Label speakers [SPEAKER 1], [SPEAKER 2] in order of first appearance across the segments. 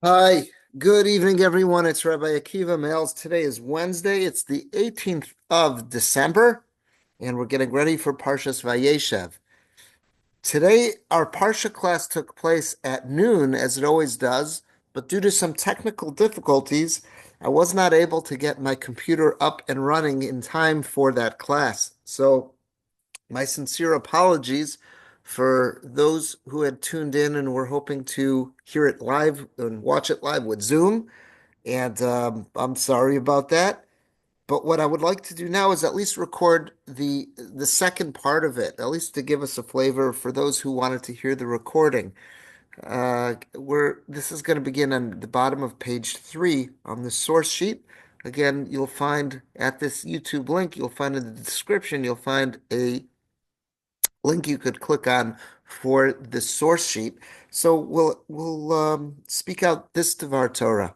[SPEAKER 1] Hi, good evening, everyone. It's Rabbi Akiva Males. Today is Wednesday. It's the 18th of December, and we're getting ready for Parshas Vayeshev. Today, our Parsha class took place at noon, as it always does, but due to some technical difficulties, I was not able to get my computer up and running in time for that class. So, my sincere apologies for those who had tuned in and were hoping to hear it live and watch it live with Zoom. And I'm sorry about that. But what I would like to do now is at least record the second part of it, at least to give us a flavor for those who wanted to hear the recording. This is going to begin on the bottom of page 3 on the source sheet. Again, you'll find at this YouTube link, you'll find in the description, you'll find a link you could click on for the source sheet. So we'll speak out this Divrei Torah.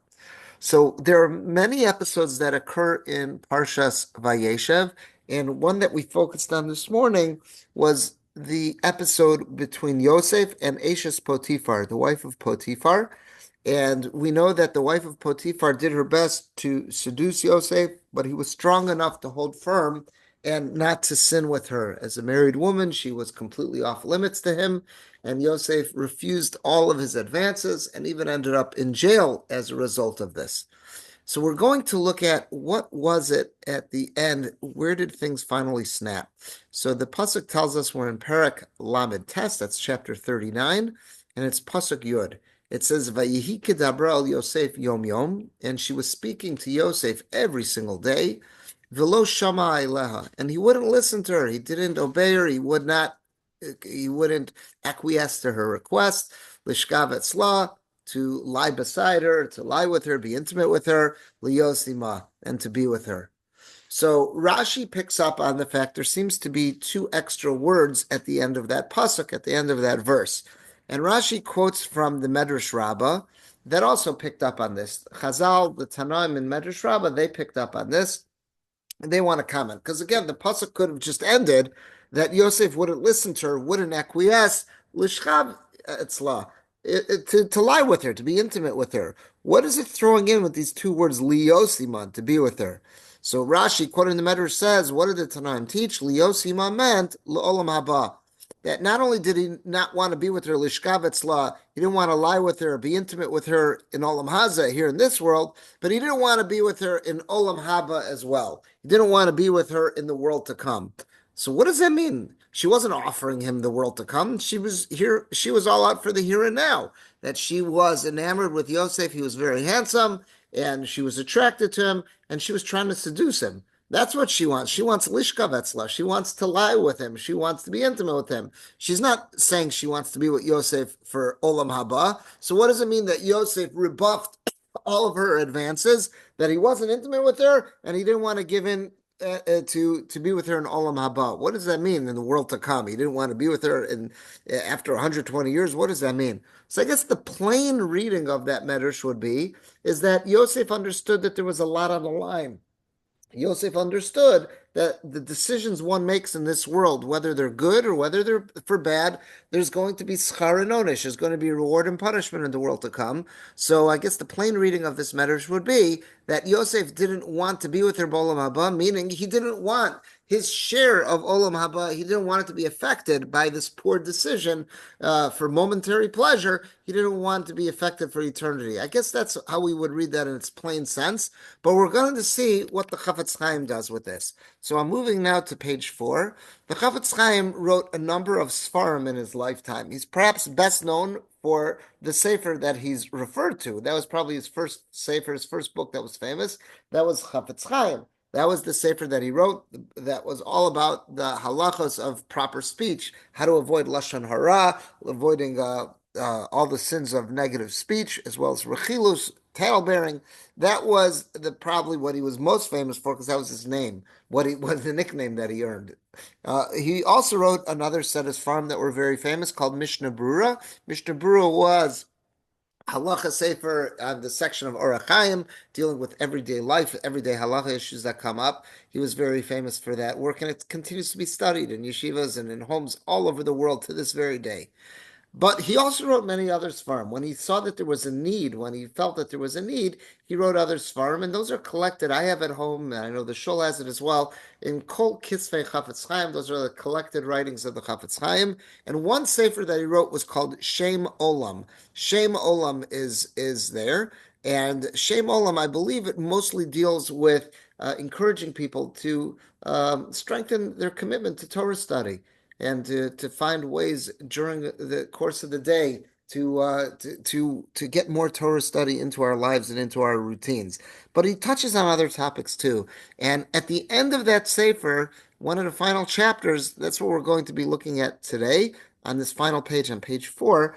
[SPEAKER 1] So there are many episodes that occur in Parshas Vayeshev, and one that we focused on this morning was the episode between Yosef and Eshes Potiphar, the wife of Potiphar. And we know that the wife of Potiphar did her best to seduce Yosef, but he was strong enough to hold firm and not to sin with her. As a married woman, she was completely off limits to him, and Yosef refused all of his advances and even ended up in jail as a result of this. So we're going to look at what was it at the end? Where did things finally snap? So the pasuk tells us we're in Perek Lamed Tes, that's chapter 39, and it's pasuk Yud. It says, "Vayihi kedabra al Yosef yom yom," and she was speaking to Yosef every single day. Velo shama eleha, and he wouldn't listen to her. He didn't obey her. He wouldn't acquiesce to her request. Lishkav etzla, to lie beside her, to lie with her, be intimate with her, liyosima, and to be with her. So Rashi picks up on the fact there seems to be two extra words at the end of that pasuk, at the end of that verse. And Rashi quotes from the Medrash Rabbah that also picked up on this. Chazal, the Tanaim in Medrash Rabbah, they picked up on this. And they want to comment. Because again, the pasuk could have just ended that Yosef wouldn't listen to her, wouldn't acquiesce, lishchav etzla, to lie with her, to be intimate with her. What is it throwing in with these two words, liosima, to be with her? So Rashi, quoting the Medrash, says, what did the Tanaim teach? Liosima meant l'olam haba. That not only did he not want to be with her, lishkav etzla, he didn't want to lie with her, be intimate with her in olam haza, here in this world, but he didn't want to be with her in olam haba as well. He didn't want to be with her in the world to come. So what does that mean? She wasn't offering him the world to come. She was here. She was all out for the here and now. That she was enamored with Yosef. He was very handsome, and she was attracted to him, and she was trying to seduce him. That's what she wants. She wants lishka vetzla. She wants to lie with him. She wants to be intimate with him. She's not saying she wants to be with Yosef for olam haba. So what does it mean that Yosef rebuffed all of her advances? That he wasn't intimate with her, and he didn't want to give in to be with her in Olam Haba. What does that mean in the world to come? He didn't want to be with her in after 120 years. What does that mean? So I guess the plain reading of that medrash would be is that Yosef understood that there was a lot on the line. Yosef understood that the decisions one makes in this world, whether they're good or whether they're for bad, there's going to be schar and onish. There's going to be reward and punishment in the world to come. So I guess the plain reading of this medrash would be that Yosef didn't want to be with her b'olam haba, meaning he didn't want his share of olam haba. He didn't want it to be affected by this poor decision for momentary pleasure. He didn't want to be affected for eternity. I guess that's how we would read that in its plain sense. But we're going to see what the Chafetz Chaim does with this. So I'm moving now to page 4. The Chafetz Chaim wrote a number of Sfarim in his lifetime. He's perhaps best known for the Sefer that he's referred to. That was probably his first Sefer, his first book that was famous. That was Chafetz Chaim. That was the Sefer that he wrote that was all about the halachos of proper speech, how to avoid Lashon Hara, avoiding all the sins of negative speech, as well as Rechilus, tale-bearing. That was probably what he was most famous for because that was his name, what was the nickname that he earned. He also wrote another set of farm that were very famous called Mishnah Brura. Mishnah Brura was halacha sefer on the section of Orach Chaim, dealing with everyday life, everyday halacha issues that come up. He was very famous for that work, and it continues to be studied in yeshivas and in homes all over the world to this very day. But he also wrote many other svarim. When he saw that there was a need, when he felt that there was a need, he wrote other svarim, and those are collected. I have at home, and I know the shul has it as well, in Kol Kisvei Chafetz Chaim. Those are the collected writings of the Chafetz Chaim. And one sefer that he wrote was called Shem Olam. Shem Olam is there. And Shem Olam, I believe it mostly deals with encouraging people to strengthen their commitment to Torah study and to find ways during the course of the day to get more Torah study into our lives and into our routines. But he touches on other topics too. And at the end of that sefer, one of the final chapters, that's what we're going to be looking at today on this final page, on page 4.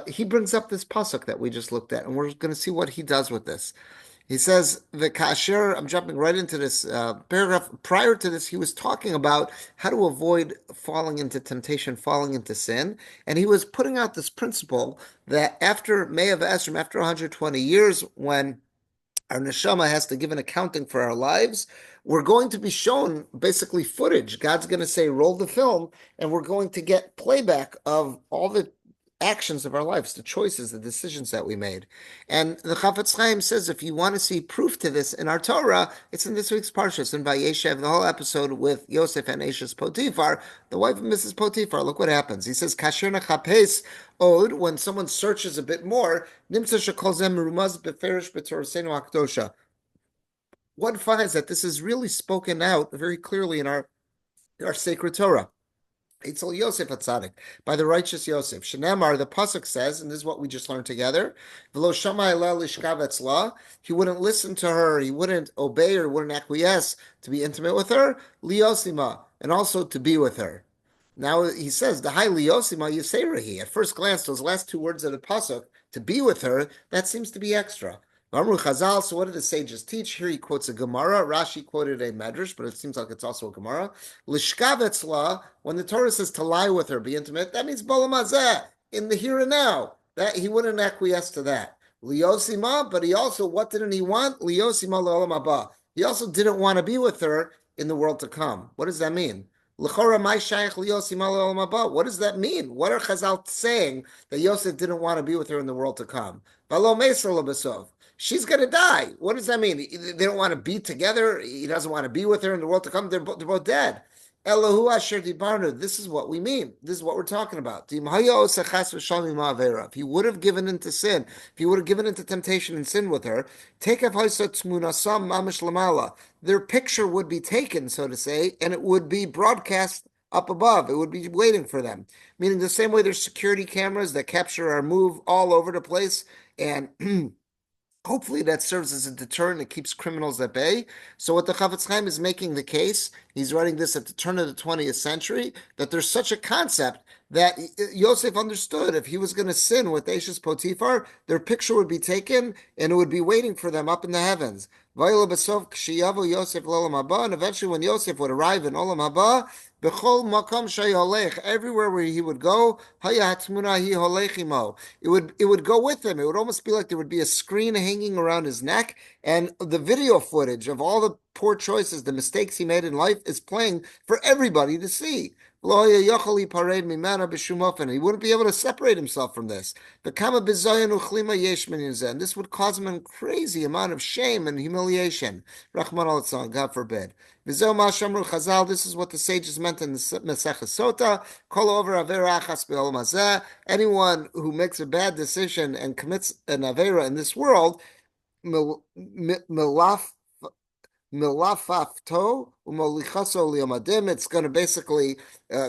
[SPEAKER 1] He brings up this pasuk that we just looked at, and we're going to see what he does with this. He says the kasher. I'm jumping right into this paragraph. Prior to this, he was talking about how to avoid falling into temptation, falling into sin, and he was putting out this principle that after May of Esrim, after 120 years, when our neshama has to give an accounting for our lives, we're going to be shown basically footage. God's going to say, roll the film, and we're going to get playback of all the actions of our lives, the choices, the decisions that we made. And the Chafetz Chaim says, if you want to see proof to this in our Torah, it's in this week's Parshas, in Vayeshev, the whole episode with Yosef and Ashes Potiphar, the wife of Mrs. Potiphar. Look what happens. He says, Kasher nachapes od, when someone searches a bit more, nimtza shekol zeh merumaz beferish b'torasenu hakdosha. One finds that this is really spoken out very clearly in our sacred Torah. Eitzel Yosef Atzadik, by the righteous Yosef. Shenemar, the pasuk says, and this is what we just learned together. V'lo shama eleh lishkav etzla. He wouldn't listen to her. He wouldn't obey her. Wouldn't acquiesce to be intimate with her. Liosima, and also to be with her. Now he says the high liosima yiserahi. At first glance, those last two words of the pasuk, to be with her, that seems to be extra. Amru Chazal, so what did the sages teach? Here he quotes a Gemara. Rashi quoted a Medrash, but it seems like it's also a Gemara. Lishkav etzla, when the Torah says to lie with her, be intimate, that means bolam hazeh, in the here and now. That he wouldn't acquiesce to that. Liosima, but he also, what didn't he want? Liosima le'olam haba. He also didn't want to be with her in the world to come. What does that mean? L'chora mai shayach liosima le'olam haba. What does that mean? What are Chazal saying that Yosef didn't want to be with her in the world to come? V'lo meser lebesov. She's going to die. What does that mean? They don't want to be together. He doesn't want to be with her in the world to come. They're both dead. Elahu asher dibarnu. This is what we mean. This is what we're talking about. If he would have given into sin, if he would have given into temptation and sin with her, their picture would be taken, so to say, and it would be broadcast up above. It would be waiting for them. Meaning the same way there's security cameras that capture our move all over the place, and hopefully that serves as a deterrent. It keeps criminals at bay. So what the Chafetz Chaim is making the case, he's writing this at the turn of the 20th century, that there's such a concept that Yosef understood if he was going to sin with Ashes Potiphar, their picture would be taken and it would be waiting for them up in the heavens. And eventually when Yosef would arrive in Olam Haba, everywhere where he would go, it would go with him. It would almost be like there would be a screen hanging around his neck, and the video footage of all the poor choices, the mistakes he made in life, is playing for everybody to see. He wouldn't be able to separate himself from this. And this would cause him a crazy amount of shame and humiliation. Rahman al-Tzal, God forbid. This is what the sages meant in the Masechah Sota. Anyone who makes a bad decision and commits an avera in this world, milafafto umolichaso liamadim. It's going to basically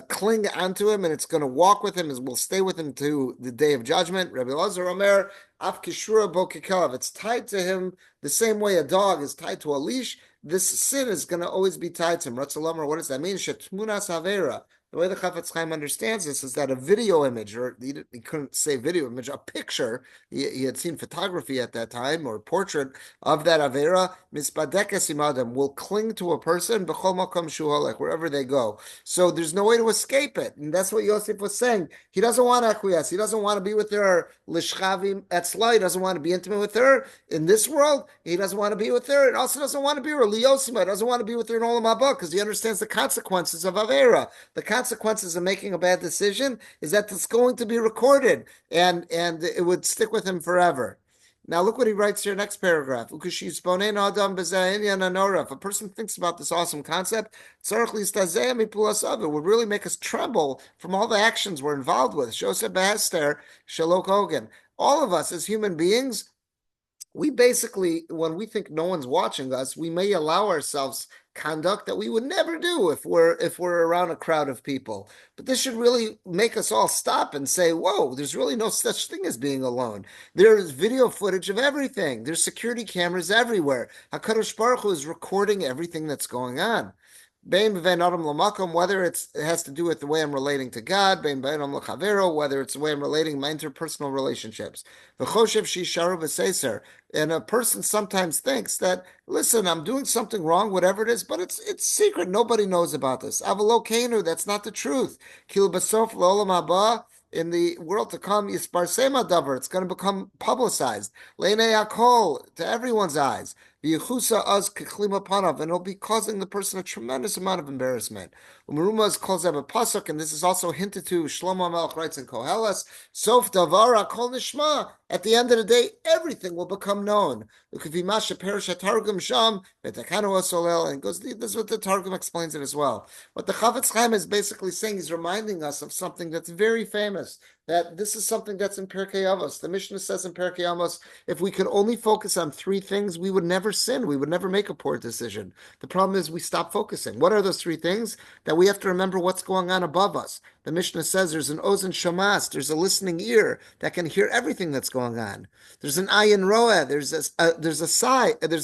[SPEAKER 1] cling onto him, and it's going to walk with him, and will stay with him to the day of judgment. Rabbi Lazar Omer, af kishura bo kekelav. It's tied to him the same way a dog is tied to a leash. This sin is going to always be tied to him. Ratzalamar, what does that mean? Shetmunas havera. The way the Chafetz Chaim understands this is that a video image, or he couldn't say video image, a picture, he had seen photography at that time, or portrait of that Avera, misbadekas imadam, will cling to a person, b'chol makom shu holech, wherever they go. So there's no way to escape it. And that's what Yosef was saying. He doesn't want to acquiesce. He doesn't want to be with her, lishchavim etzla. He doesn't want to be intimate with her in this world. He doesn't want to be with her. And also doesn't want to be with her, liosima. He doesn't want to be with her in olam haba, because he understands the consequences of Avera. The consequences of making a bad decision is that it's going to be recorded and it would stick with him forever. Now look what he writes here, next paragraph. If a person thinks about this awesome concept, it would really make us tremble from all the actions we're involved with. All of us as human beings, we basically, when we think no one's watching us, we may allow ourselves conduct that we would never do if we're around a crowd of people. But this should really make us all stop and say, whoa, there's really no such thing as being alone. There's video footage of everything. There's security cameras everywhere. HaKadosh Baruch Hu is recording everything that's going on. Whether it has to do with the way I'm relating to God, whether it's the way I'm relating my interpersonal relationships. And a person sometimes thinks that, listen, I'm doing something wrong, whatever it is, but it's secret. Nobody knows about this. Avalokenu, that's not the truth. In the world to come, Yisparsema Davar, it's going to become publicized. Leinei Akol, to everyone's eyes. V'yichusa az kechlima panav, and it'll be causing the person a tremendous amount of embarrassment. Umerumaz calls them a pasuk, and this is also hinted to. Shlomo Melech writes in Koheles, Sof Davar Akol Nishma. At the end of the day, everything will become known. And goes, this is what the Targum explains it as well. What the Chavetz Chaim is basically saying, he's reminding us of something that's very famous, that this is something that's in Pirkei Avos. The Mishnah says in Pirkei Avos, if we could only focus on three things, we would never sin. We would never make a poor decision. The problem is we stop focusing. What are those three things? That we have to remember what's going on above us. The Mishnah says there's an ozen shamas, there's a listening ear that can hear everything that's going on. There's an ayin roeh, there's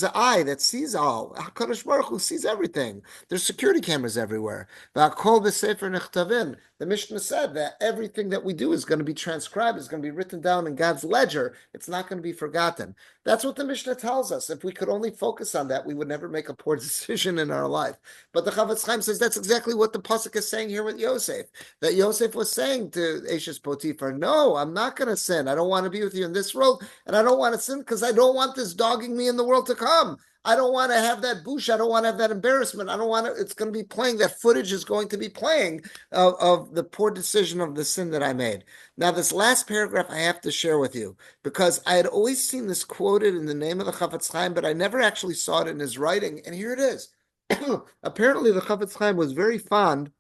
[SPEAKER 1] an eye that sees all. HaKadosh Baruch Hu sees everything. There's security cameras everywhere. V'akol b'sefer nechtavin. The Mishnah said that everything that we do is going to be transcribed, is going to be written down in God's ledger. It's not going to be forgotten. That's what the Mishnah tells us. If we could only focus on that, we would never make a poor decision in our life. But the Chavetz Chaim says that's exactly what the pasuk is saying here with Yosef. That Yosef was saying to Eshes Potiphar, no, I'm not going to sin. I don't want to be with you in this world, and I don't want to sin because I don't want this dogging me in the world to come. I don't want to have that bush. I don't want to have that embarrassment. I don't want to, it's going to be playing, that footage is going to be playing of the poor decision of the sin that I made. Now, this last paragraph I have to share with you, because I had always seen this quoted in the name of the Chavetz Chaim, but I never actually saw it in his writing, and here it is. Apparently, the Chavetz Chaim was very fond,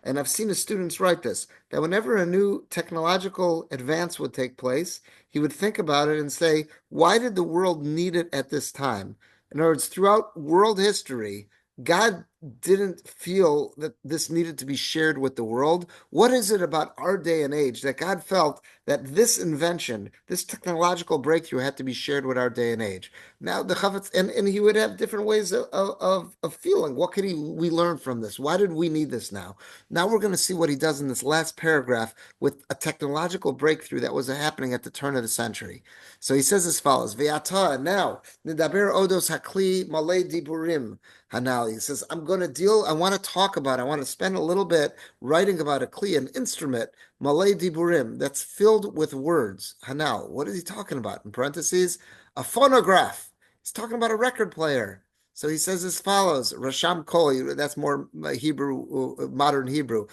[SPEAKER 1] and I've seen his students write this, that whenever a new technological advance would take place, he would think about it and say, why did the world need it at this time? In other words, throughout world history, God didn't feel that this needed to be shared with the world. What is it about our day and age that God felt that this invention, this technological breakthrough had to be shared with our day and age? Now, the Chavetz, and he would have different ways of feeling. What could we learn from this? Why did we need this now? Now we're going to see what he does in this last paragraph with a technological breakthrough that was happening at the turn of the century. So he says as follows, Ve'ata, now, Nidaber Odos Hakli Malay Diburim Hanal. He says, I want to talk about, I want to spend a little bit writing about a kli, an instrument, Malay Diburim, that's filled with words. Hanal, what is he talking about? In parentheses, a phonograph. He's talking about a record player. So he says as follows, Rasham Kol, that's more Hebrew, modern Hebrew,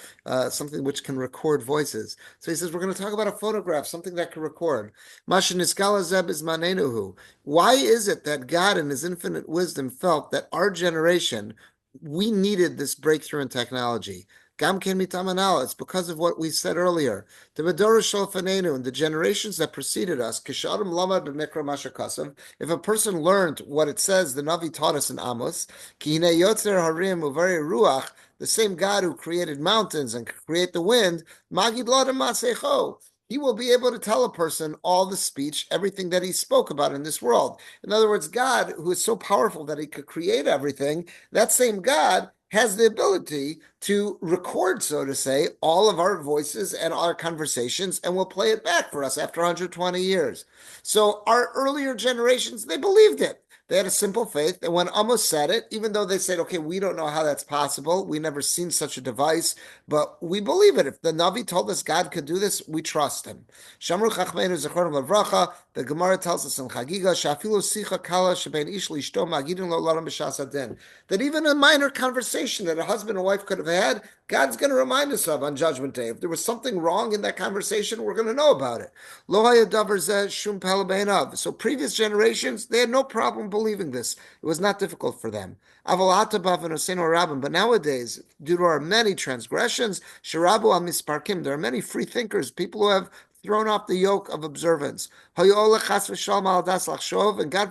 [SPEAKER 1] something which can record voices. So he says, we're going to talk about a phonograph, something that can record. Mashin Iskala Zeb is Manenuhu. Why is it that God in his infinite wisdom felt that our generation, we needed this breakthrough in technology? Gam ken mitamanal. It's because of what we said earlier. The Bedorah Sholfanenu, and the generations that preceded us, Kisharim Lamad B'Mikra Mashakasav. If a person learned what it says, the Navi taught us in Amos, Ki Hinei Yotzer Harim Uvari Ruach, the same God who created mountains and could create the wind, Magid Lodem Masecho. He will be able to tell a person all the speech, everything that he spoke about in this world. In other words, God, who is so powerful that he could create everything, that same God has the ability to record, so to say, all of our voices and our conversations, and will play it back for us after 120 years. So our earlier generations, they believed it. They had a simple faith. And when Amos said it, even though they said, okay, we don't know how that's possible, we never seen such a device, but we believe it. If the Navi told us God could do this, we trust him. Shamru Chachmeinu Zechron Lavracha, the Gemara tells us in Chagiga, Shafilu Sicha Kala Sheben Ish Lishto Magidin Lo Laram B'Shas Adin, that even a minor conversation that a husband and wife could have had, God's going to remind us of on Judgment Day. If there was something wrong in that conversation, we're going to know about it. Lo hayadavar zeh shum pela beinav. So previous generations, they had no problem believing this. It was not difficult for them. Aval hatabav and osein rabim. But nowadays, due to our many transgressions, shirabu al misparkim, there are many free thinkers, people who have thrown off the yoke of observance. And God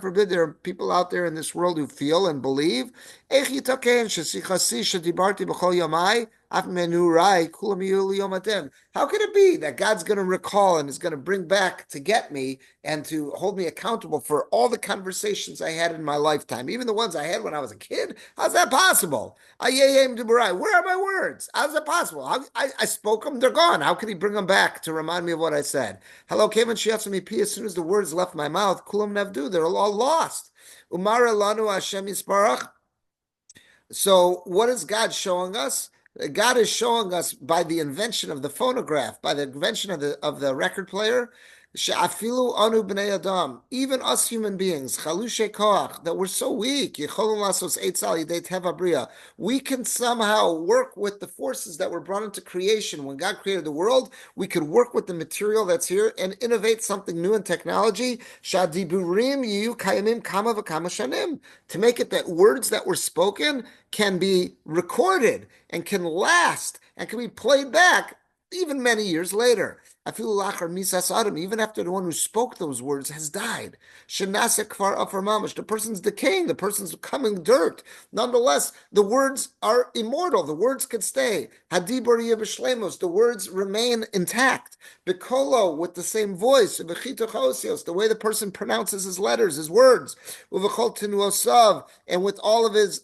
[SPEAKER 1] forbid there are people out there in this world who feel and believe. How could it be that God's going to recall and is going to bring back to get me and to hold me accountable for all the conversations I had in my lifetime, even the ones I had when I was a kid? How's that possible? Where are my words? How's that possible? I spoke them, they're gone. How could he bring them back to remind me of what I said? Hello, Kevin Shiatsumi, as soon as the words left my mouth, Kulam Navdu, they're all lost. Umara Lanu Hashem Yisparach. So what is God showing us? God is showing us by the invention of the phonograph, by the invention of the record player, she'afilu anu bnei adam, even us human beings, chalushe koach, that we're so weak, yicholum lasos eitzal yidei teva bria, we can somehow work with the forces that were brought into creation. When God created the world, we could work with the material that's here and innovate something new in technology. Shadiburim yiyu kayamim kama v'kama shanim, to make it that words that were spoken can be recorded and can last and can be played back even many years later. Even after the one who spoke those words has died. The person's decaying, the person's becoming dirt. Nonetheless, the words are immortal. The words could stay. The words remain intact. Bikolo, with the same voice. The way the person pronounces his letters, his words. And with all of his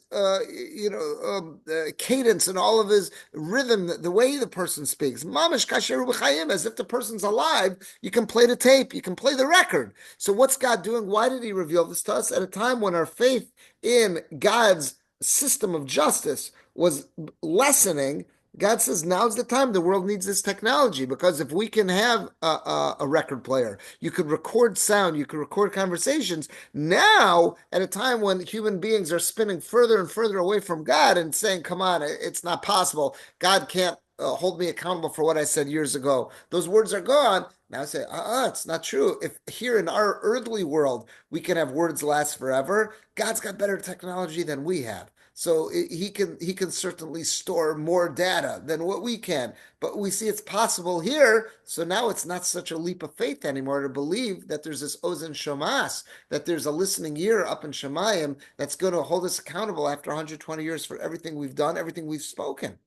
[SPEAKER 1] cadence and all of his rhythm, the way the person speaks. As if the person's alive, you can play the tape, you can play the record. So what's God doing? Why did he reveal this to us at a time when our faith in God's system of justice was lessening? God says, now's the time. The world needs this technology, because if we can have a record player, you could record sound, you could record conversations. Now, at a time when human beings are spinning further and further away from God and saying, come on, it's not possible. God can't hold me accountable for what I said years ago. Those words are gone. Now I say, it's not true. If here in our earthly world, we can have words last forever, God's got better technology than we have. So he can certainly store more data than what we can. But we see it's possible here. So now it's not such a leap of faith anymore to believe that there's this Ozen Shomas, that there's a listening ear up in Shemayim that's going to hold us accountable after 120 years for everything we've done, everything we've spoken.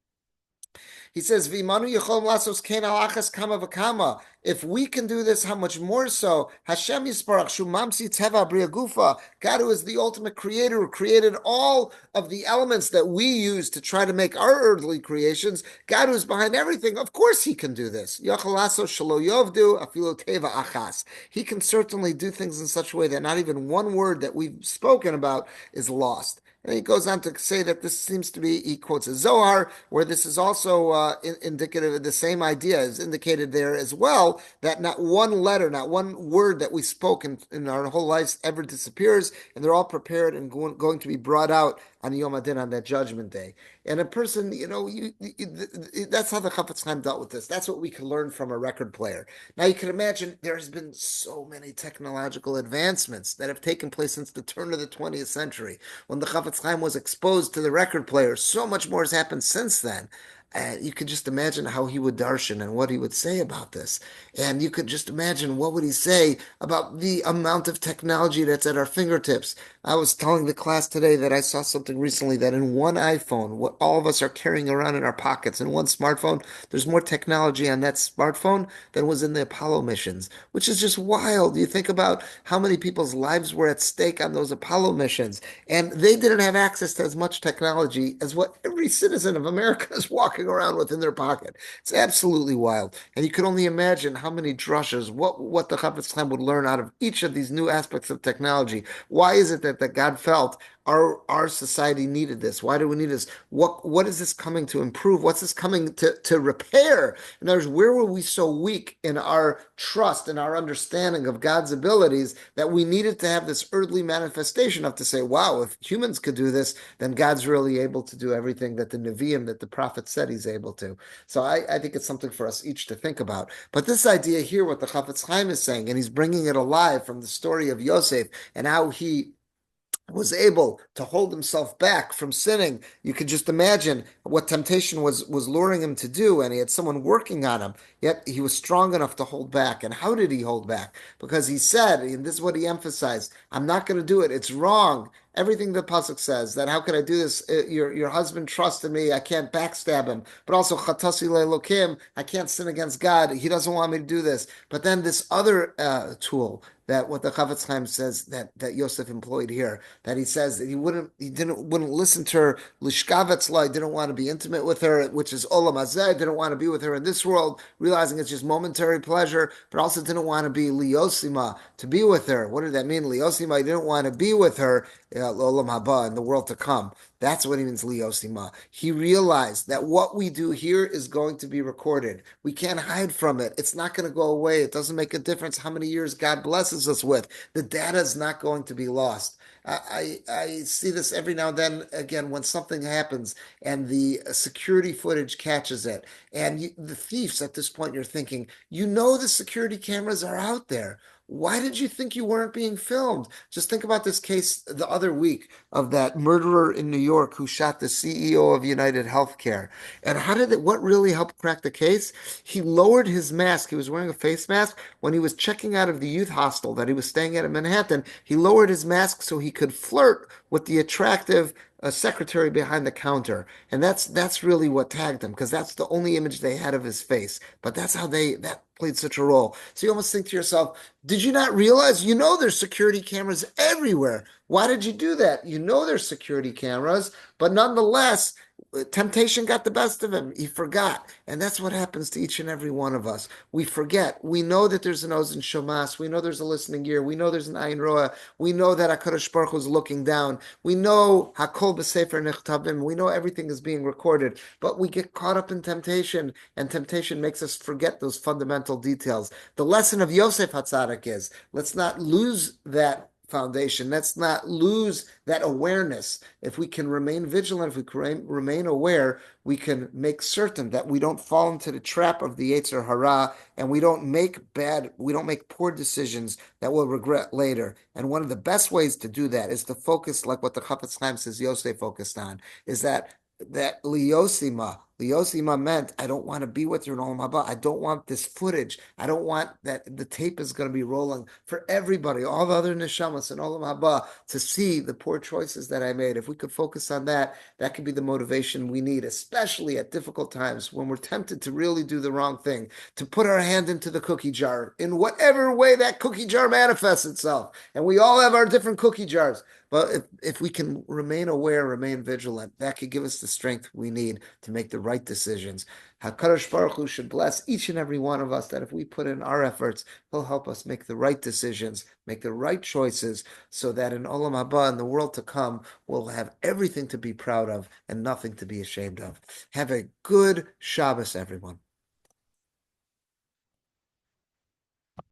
[SPEAKER 1] He says, "V'imanu yicholem lasos ken alachas kama v'kama." If we can do this, how much more so? Hashem yisparach shu mamsi teva bria gufa. God, who is the ultimate creator, who created all of the elements that we use to try to make our earthly creations. God, who is behind everything. Of course, He can do this. Yachol lasos shelo yovdu afilo teva achas. He can certainly do things in such a way that not even one word that we've spoken about is lost. And he goes on to say that this seems to be, he quotes a Zohar, where this is also indicative of the same idea is indicated there as well, that not one letter, not one word that we spoke in our whole lives ever disappears, and they're all prepared and going to be brought out on Yom Adin, on that judgment day. And a person, that's how the Chafetz Chaim dealt with this. That's what we can learn from a record player. Now you can imagine there's been so many technological advancements that have taken place since the turn of the 20th century. When the Chafetz Chaim was exposed to the record player, so much more has happened since then. You could just imagine how he would darshan and what he would say about this. And you could just imagine what would he say about the amount of technology that's at our fingertips. I was telling the class today that I saw something recently that in one iPhone, what all of us are carrying around in our pockets, in one smartphone, there's more technology on that smartphone than was in the Apollo missions, which is just wild. You think about how many people's lives were at stake on those Apollo missions, and they didn't have access to as much technology as what every citizen of America is walking walking around with in their pocket. It's absolutely wild. And you can only imagine how many drushas, what the Chafetz Chaim would learn out of each of these new aspects of technology. Why is it that God felt our society needed this? Why do we need this? What is this coming to improve? What's this coming to repair? In other words, where were we so weak in our trust and our understanding of God's abilities that we needed to have this earthly manifestation of to say, wow, if humans could do this, then God's really able to do everything that the Nevi'im, that the prophet said he's able to. So I think it's something for us each to think about. But this idea here, what the Chafetz Chaim is saying, and he's bringing it alive from the story of Yosef and how he was able to hold himself back from sinning. You could just imagine what temptation was luring him to do, and he had someone working on him, yet he was strong enough to hold back. And how did he hold back? Because he said, and this is what he emphasized, I'm not going to do it. It's wrong. Everything the pasuk says, that how could I do this? Your husband trusted me. I can't backstab him. But also, chatasi le'elokim, I can't sin against God. He doesn't want me to do this. But then this other tool, that what the Chafetz Chaim says that Yosef employed here, that he says that he wouldn't listen to her, lishkavetzla, didn't want to be intimate with her, which is olam hazeh, didn't want to be with her in this world, realizing it's just momentary pleasure, but also didn't want to be liosima, to be with her. What did that mean? Liosima, he didn't want to be with her olam haba, in the world to come. That's what he means, liosima. He realized that what we do here is going to be recorded. We can't hide from it. It's not going to go away. It doesn't make a difference how many years God blesses us with. The data is not going to be lost. I see this every now and then, again, when something happens and the security footage catches it. And the thieves, at this point, you're thinking, the security cameras are out there. Why did you think you weren't being filmed? Just think about this case the other week of that murderer in New York who shot the CEO of United Healthcare. And what really helped crack the case? He lowered his mask. He was wearing a face mask when he was checking out of the youth hostel that he was staying at in Manhattan. He lowered his mask so he could flirt with the attractive secretary behind the counter. And that's really what tagged him, because that's the only image they had of his face. But that's how that played such a role. So you almost think to yourself, did you not realize, there's security cameras everywhere? Why did you do that? There's security cameras, but nonetheless, temptation got the best of him. He forgot. And that's what happens to each and every one of us. We forget. We know that there's an Ozen Shomas. We know there's a listening ear. We know there's an Ayin Roa. We know that HaKadosh Baruch Hu is looking down. We know Hakol B'Sefer Nechtabim. We know everything is being recorded. But we get caught up in temptation, and temptation makes us forget those fundamental details. The lesson of Yosef Hatzadik is, let's not lose that foundation. Let's not lose that awareness. If we can remain vigilant, if we can remain aware, we can make certain that we don't fall into the trap of the Yetzer Hara, and we don't make poor decisions that we'll regret later. And one of the best ways to do that is to focus, like what the Chafetz Chaim says Yosef focused on, is that liosima. Liosima meant, I don't want to be with you in Olam Haba. I don't want this footage. I don't want that the tape is going to be rolling for everybody, all the other neshamas in Olam Haba, to see the poor choices that I made. If we could focus on that, that could be the motivation we need, especially at difficult times when we're tempted to really do the wrong thing, to put our hand into the cookie jar in whatever way that cookie jar manifests itself. And we all have our different cookie jars. But if we can remain aware, remain vigilant, that could give us the strength we need to make the right decisions. HaKadosh Baruch Hu should bless each and every one of us, that if we put in our efforts, He'll help us make the right decisions, make the right choices, so that in Olam Haba, in the world to come, we'll have everything to be proud of and nothing to be ashamed of. Have a good Shabbos, everyone.